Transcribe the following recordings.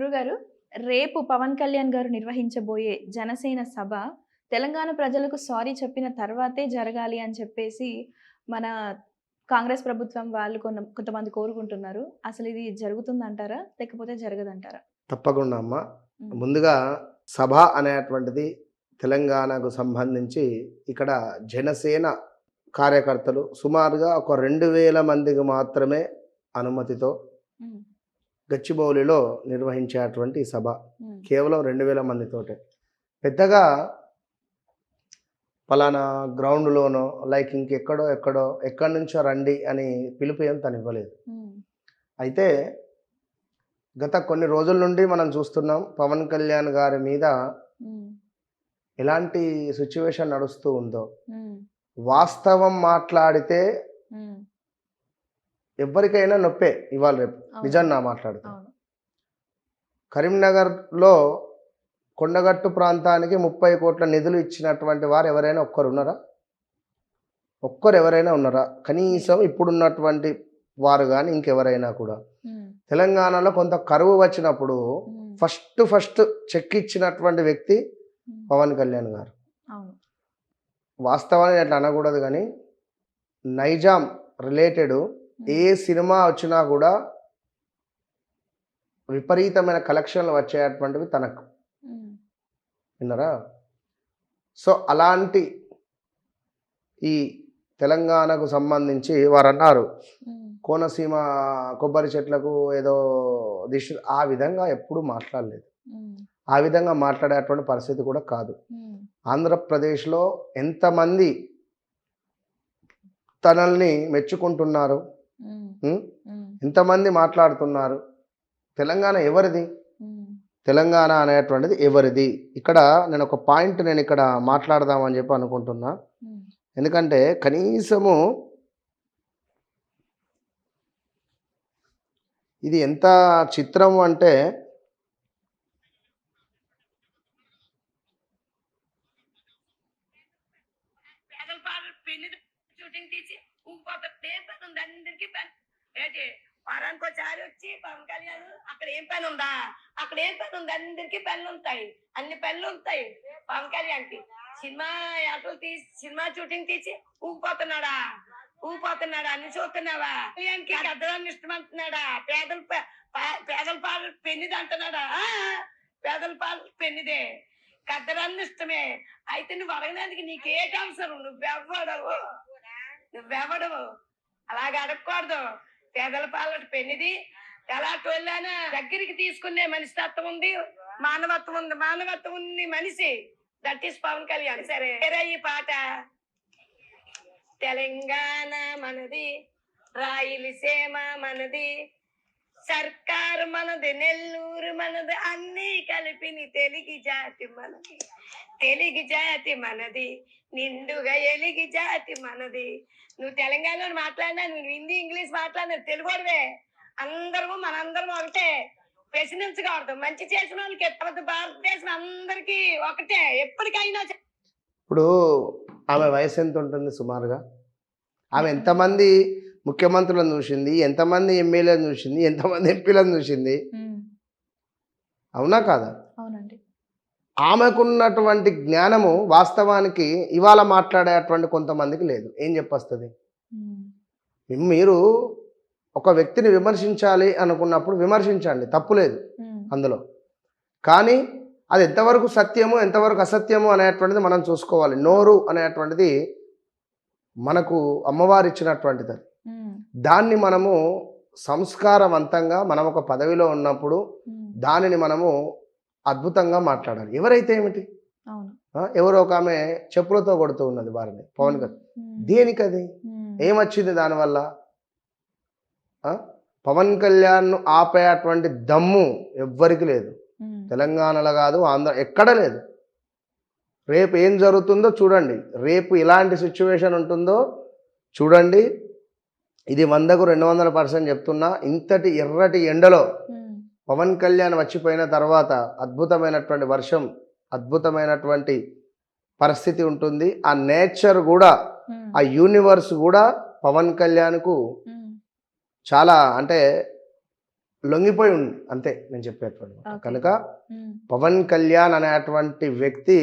గురుగారు, రేపు పవన్ కళ్యాణ్ గారు నిర్వహించబోయే జనసేన సభ తెలంగాణ ప్రజలకు సారీ చెప్పిన తర్వాతే జరగాలి అని చెప్పేసి మన కాంగ్రెస్ ప్రభుత్వం వాళ్ళు కొంతమంది కోరుకుంటున్నారు. అసలు ఇది జరుగుతుందంటారా? లేకపోతే జరగదంటారా? తప్పకుండా అమ్మ. హ్మ్. ముందుగా సభ అనేటువంటిది తెలంగాణకు సంబంధించి ఇక్కడ జనసేన కార్యకర్తలు సుమారుగా ఒక 2000 మందికి మాత్రమే అనుమతితో హ్మ్. గచ్చిబౌలిలో నిర్వహించేటువంటి సభ. హ్మ్. కేవలం 2000 మందితోటే. పెద్దగా పలానా గ్రౌండ్‌లోనో లైక్ ఇంకెక్కడో ఎక్కడో ఎక్కడి నుంచో రండి అని పిలుపు ఏం తనివ్వలేదు. హ్మ్. అయితే గత కొన్ని రోజుల నుండి మనం చూస్తున్నాం పవన్ కళ్యాణ్ గారి మీద హ్మ్. ఎలాంటి సిట్యుయేషన్ నడుస్తూ ఉందో. హ్మ్. వాస్తవం మాట్లాడితే హ్మ్. ఎవ్వరికైనా నొప్పే ఇవాళ రేపు. అవును. నిజంగా మాట్లాడితే. అవును. కరీంనగర్‌లో కొండగట్టు ప్రాంతానికి 30 కోట్ల నిధులు ఇచ్చినటువంటి వారు ఎవరైనా ఒక్కరున్నారా? ఒక్కరెవరైనా ఉన్నారా? కనీసం ఇప్పుడున్నటువంటి వారు గాని ఇంకెవరైనా కూడా. హ్మ్. తెలంగాణలో కొంత కరువు వచ్చినప్పుడు హ్మ్. ఫస్ట్ చెక్ ఇచ్చినటువంటి వ్యక్తి హ్మ్. పవన్ కళ్యాణ్ గారు. అవును. వాస్తవాన్ని అట్లా అనకూడదు గానీ, నైజాం రిలేటెడ్ ఏ హ్మ్. సినిమా వచ్చినా కూడా విపరీతమైన కలెక్షన్‌లు వచ్చేటువంటివి తనకు. హ్మ్. విన్నారా? సో, అలాంటి ఈ తెలంగాణకు సంబంధించి వారన్నారు, హ్మ్. కోనసీమ కొబ్బరి చెట్లకు ఏదో ఆ విధంగా ఎప్పుడూ మాట్లాడలేదు. హ్మ్. ఆ విధంగా మాట్లాడేటువంటి పరిస్థితి కూడా కాదు. హ్మ్. ఆంధ్రప్రదేశ్‌లో ఎంతమంది తనల్ని మెచ్చుకుంటున్నారు. హ్మ్. హ్మ్. హ్మ్. ఎంతమంది మాట్లాడుతున్నారు. తెలంగాణ ఎవరిది? హ్మ్. తెలంగాణ అనేటువంటిది ఎవరిది? ఇక్కడ నేనొక పాయింట్ నేనిక్కడ మాట్లాడదామని చెప్పి అనుకుంటున్నా. హ్మ్. ఎందుకంటే కనీసము ఇది ఎంత చిత్రము అంటే పేదల పాలు పెళ్లి షూటింగ్ తీసి ఊగిపోతారు. ఏం పని ఉంది అందరికి పని ఏంటి వారానికి ఒకసారి వచ్చి పవన్ కళ్యాణ్ అక్కడ ఏం పని ఉందా? అక్కడ ఏం పని ఉంది? అందరికి పనులు ఉంటాయి, అన్ని పనులు ఉంటాయి పవన్ కళ్యాణ్కి. సినిమా యాక్టర్లు తీసి సినిమా షూటింగ్ తీసి ఊగిపోతున్నాడా? ఊగిపోతున్నాడా? అన్ని చూస్తున్నావా? కళ్యాణ్కి అర్థాన్ని ఇష్టం అంటున్నాడా? పేదల పాలు పెన్నిది అంటున్నాడా? పేదల పాలు పెన్నిదే, కద్దరాన్ని ఇష్టమే. అయితే నువ్వు అడగడానికి నీకేటి అవసరం? నువ్వెవడవు అలాగే అడగకూడదు. పేదల పాలట పెన్నిది. ఎలాంటి వాళ్ళైనా దగ్గరికి తీసుకునే మనస్తత్వం ఉంది, మానవత్వం ఉంది మనిషి. That is Pawan Kalyan. సరే ఈ పాట తెలంగాణ మనది, రాయలసీమ మనది, సర్కారు మనది, నెల్లూరు మనది, అన్నీ కలిపిని తెలుగు జాతి మనది. తెలుగు జాతి మనది, నిండుగా ఎలిగి జాతి మనది. నువ్వు తెలంగాణలో మాట్లాడినా, నువ్వు హిందీ ఇంగ్లీష్ మాట్లాడినా తెలుగువే. మనందరం ఒకటే. ప్రశ్నించకూడదు. మంచి చేసిన వాళ్ళకి ఎప్పటి భారతదేశం అందరికీ ఒకటే ఎప్పటికైనా. ఇప్పుడు ఆమె వయసు ఎంత ఉంటుంది సుమారుగా? ఆమె ఎంతమంది ముఖ్యమంత్రులను చూసింది? ఎంతమంది ఎమ్మెల్యేలను చూసింది? ఎంతమంది ఎంపీలను చూసింది? హ్మ్. అవునా కాదా? అవునండి. ఆమెకున్నటువంటి జ్ఞానము వాస్తవానికి ఇవాళ మాట్లాడేటువంటి కొంతమందికి లేదు. ఏం చెప్పొస్తది? హ్మ్. మీరు ఒక వ్యక్తిని విమర్శించాలి అనుకున్నప్పుడు విమర్శించండి, తప్పులేదు హ్మ్. అందులో. కానీ అది ఎంతవరకు సత్యము, ఎంతవరకు అసత్యము అనేటువంటిది మనం చూసుకోవాలి. నోరు అనేటువంటిది మనకు అమ్మవారు ఇచ్చినటువంటిది. హ్మ్. దాన్ని మనము సంస్కారవంతంగా మనం ఒక పదవిలో ఉన్నప్పుడు హ్మ్. దానిని మనము అద్భుతంగా మాట్లాడాలి. ఎవరైతే ఏమిటి? అవును. ఎవరో ఒక ఆమె చెప్పులతో కొడుతూ ఉన్నది వారిని, పవన్ గారు. హ్మ్. దేనికది? హ్మ్. ఏమొచ్చింది దానివల్ల? పవన్ కళ్యాణ్‌ను ఆపేటువంటి దమ్ము ఎవ్వరికి లేదు. హ్మ్. తెలంగాణలో కాదు, ఆంధ్ర ఎక్కడ లేదు. రేపు ఏం జరుగుతుందో చూడండి. రేపు ఎలాంటి సిట్యుయేషన్ ఉంటుందో చూడండి. ఇది 100కు 200% చెప్తున్నా. ఇంతటి ఎర్రటి ఎండలో హ్మ్. పవన్ కళ్యాణ్ వచ్చిపోయిన తర్వాత అద్భుతమైనటువంటి వర్షం, అద్భుతమైనటువంటి పరిస్థితి ఉంటుంది. ఆ నేచర్ కూడా, హ్మ్. ఆ యూనివర్స్ కూడా పవన్ కళ్యాణ్‌కు హ్మ్. చాలా అంటే లొంగిపోయి ఉంది అంతే నేను చెప్పేటువంటి మాట. Okay. కనుక ఉమ్, పవన్ కళ్యాణ్ అనేటువంటి వ్యక్తి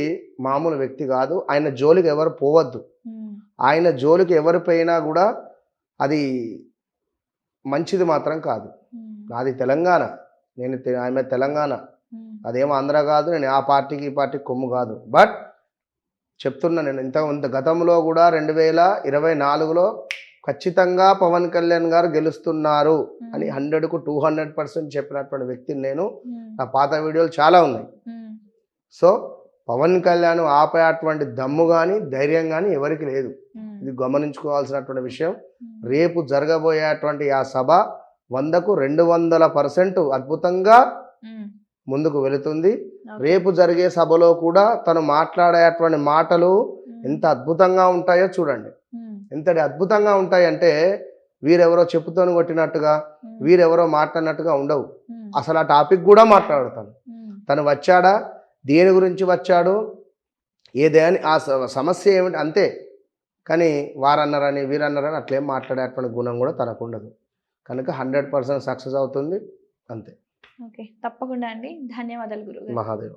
మామూలు వ్యక్తి కాదు. ఆయన జోలికి ఎవరు పోవద్దు. ఉమ్, ఆయన జోలికి ఎవరు పోయినా కూడా అది మంచిది మాత్రం కాదు. ఉమ్, నాది తెలంగాణ, ఆమె తెలంగాణ, ఉమ్, అదేమో ఆంధ్ర కాదు. నేను ఆ పార్టీకి ఈ పార్టీకి కొమ్ము కాదు. బట్ చెప్తున్నా, నేను ఇంత గతంలో కూడా 2024లో ఖచ్చితంగా పవన్ కళ్యాణ్ గారు గెలుస్తున్నారు అని 100కు 200% చెప్పినటువంటి వ్యక్తిని నేను. ఉమ్, నా పాత వీడియోలు చాలా ఉన్నాయి. ఉమ్, సో పవన్ కళ్యాణ్ ఆపేటువంటి దమ్ము కానీ ధైర్యం కానీ ఎవరికి లేదు. ఉమ్, ఇది గమనించుకోవాల్సినటువంటి విషయం. ఉమ్, రేపు జరగబోయేటువంటి ఆ సభ 100కు 200% అద్భుతంగా ఉమ్, ముందుకు వెళుతుంది. Okay. రేపు జరిగే సభలో కూడా తను మాట్లాడేటువంటి మాటలు ఎంత అద్భుతంగా ఉంటాయో చూడండి. ఉమ్, ఎంతటి అద్భుతంగా ఉంటాయంటే వీరెవరో చెప్పుతోని కొట్టినట్టుగా, ఉమ్, వీరెవరో మాట్లాడినట్టుగా ఉండవు. ఉమ్, అసలు ఆ టాపిక్ కూడా మాట్లాడతాను. ఉమ్, తను వచ్చాడా, దేని గురించి వచ్చాడు, ఏదేని ఆ సమస్య ఏమిటి అంతే. కానీ వారన్నారని వీరన్నారని అట్లేం మాట్లాడేటువంటి గుణం కూడా తనకు ఉండదు. కనుక 100% సక్సెస్ అవుతుంది అంతే. ఓకే, తప్పకుండా అండి. ధన్యవాదాలు గురుగారు. మహాదేవ.